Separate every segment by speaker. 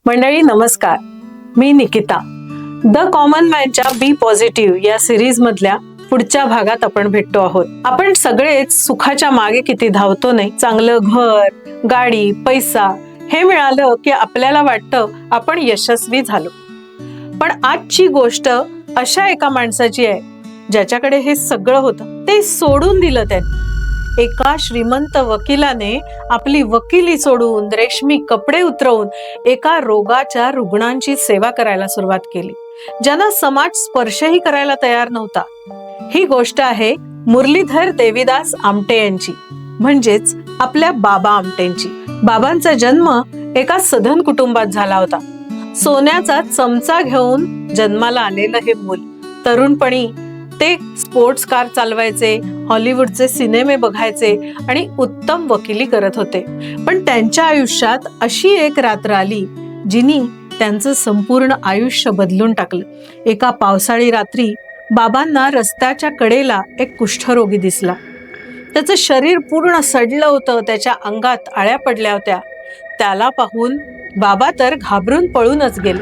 Speaker 1: मंडळी नमस्कार, मी निकिता. द कॉमन मॅनच्या बी पॉझिटिव्ह या सिरीज मधल्या पुढच्या भागात आपण भेटतो आहोत. आपण सगळेच सुखाच्या मागे किती धावतो नाही. चांगलं घर, गाडी, पैसा हे मिळालं की आपल्याला वाटतं आपण यशस्वी झालो. पण आजची गोष्ट अशा एका माणसाची आहे ज्याच्याकडे हे सगळं होतं, ते सोडून दिलं त्यांनी. एका श्रीमंत वकिलाने आपली वकिली सोडून रेशमी कपडे उतरवून एका रोगाच्या रुग्णांची सेवा करायला सुरुवात केली, ज्यांना समाज स्पर्शही करायला तयार नव्हता. ही गोष्ट आहे मुरलीधर देवीदास आमटे यांची, म्हणजेच आपल्या बाबा आमटेंची. बाबांचा जन्म एका सधन कुटुंबात झाला होता. सोन्याचा चमचा घेऊन जन्माला आलेलं हे मूल तरुणपणी ते स्पोर्ट्स कार चालवायचे, हॉलिवूडचे सिनेमे बघायचे आणि उत्तम वकिली करत होते. पण त्यांच्या आयुष्यात अशी एक रात्र आली जिनी त्यांचं संपूर्ण आयुष्य बदलून टाकलं. एका पावसाळी रात्री बाबांना रस्त्याच्या कडेला एक कुष्ठरोगी दिसला. त्याचं शरीर पूर्ण सडलं होतं, त्याच्या अंगात आळ्या पडल्या होत्या. त्याला पाहून बाबा तर घाबरून पळूनच गेले.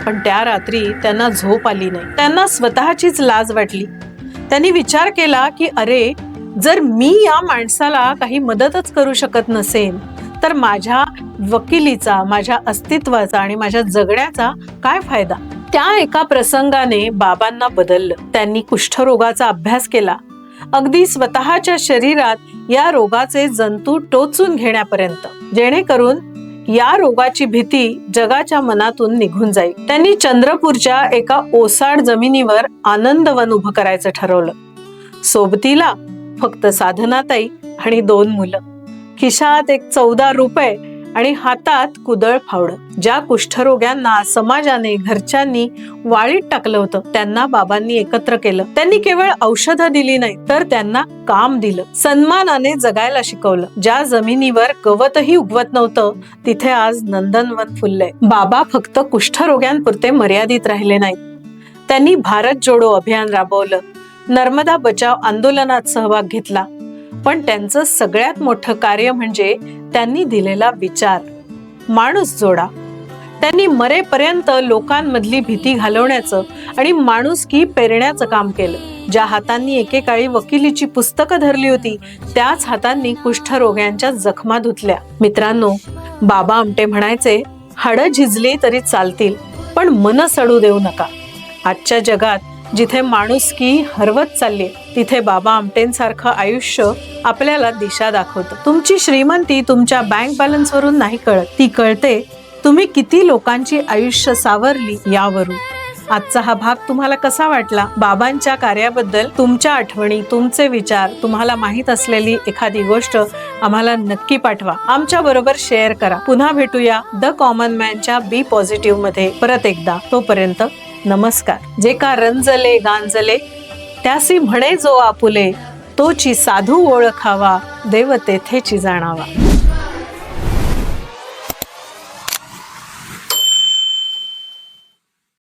Speaker 1: पण त्या रात्री त्यांना झोप आली नाही. त्यांना स्वतःचीच लाज वाटली. त्यांनी विचार केला की अरे, जर मी या माणसाला काही मदतच करू शकत नसेन तर माझ्या वकिलीचा, माझ्या अस्तित्वाचा आणि माझ्या जगण्याचा काय फायदा. त्या एका प्रसंगाने बाबांना बदललं. त्यांनी कुष्ठरोगाचा अभ्यास केला, अगदी स्वतःच्या शरीरात या रोगाचे जंतू टोचून घेण्यापर्यंत, जेणेकरून या रोगाची भीती जगाच्या मनातून निघून जाईल. त्यांनी चंद्रपूरच्या एका ओसाड जमिनीवर आनंदवन उभं करायचं ठरवलं. सोबतीला फक्त साधनाताई आणि 2 मुलं. खिशात एक 14 रुपये आणि हातात कुदळ फावडं. ज्या कुष्ठरोग्यांना समाजाने, घरच्यांनी वाळीत टाकलं होतं, त्यांना बाबांनी एकत्र केलं. त्यांनी केवळ औषधं दिली नाही, तर त्यांना काम दिलं. सन्मानाने जगायला शिकवलं. ज्या जमिनीवर गवतही उगवत नव्हतं, तिथे आज नंदनवन फुललंय. बाबा फक्त कुष्ठरोग्यांपुरते मर्यादित राहिले नाहीत. त्यांनी भारत जोडो अभियान राबवलं, नर्मदा बचाव आंदोलनात सहभाग घेतला. पण त्यांचं सगळ्यात मोठं कार्य म्हणजे त्यांनी दिलेला विचार, माणूस जोडा. त्यांनी मरेपर्यंत लोकांमधली भीती घालवण्याचं आणि माणुसकी पेरण्याचं काम केलं. ज्या हातांनी एकेकाळी वकिलीची पुस्तकं धरली होती, त्याच हातांनी कुष्ठरोग्यांच्या जखमा धुतल्या. मित्रांनो, बाबा आमटे म्हणायचे, हाडं झिजली तरी चालतील, पण मन सडू देऊ नका. आजच्या जगात जिथे माणुसकी हरवत चालली, तिथे बाबा आमटेंसारखं आयुष्य आपल्याला दिशा दाखवतं. तुमची श्रीमंती तुमच्या बँक बॅलन्स वरून नाही कळत, ती कळते तुम्ही किती लोकांची आयुष्य सावरली यावरून. आजचा हा भाग तुम्हाला कसा वाटला? बाबांच्या कार्याबद्दल तुमच्या आठवणी, तुमचे विचार, तुम्हाला माहित असलेली एखादी गोष्ट आम्हाला नक्की पाठवा, आमच्या बरोबर शेअर करा. पुन्हा भेटूया द कॉमन मॅनच्या बी पॉझिटिव्ह मध्ये परत एकदा. तोपर्यंत नमस्कार. जे का रंजले गांजले त्यासी म्हणे जो आपुले, तोची साधू ओळखावा, देव तेथेची जाणावा.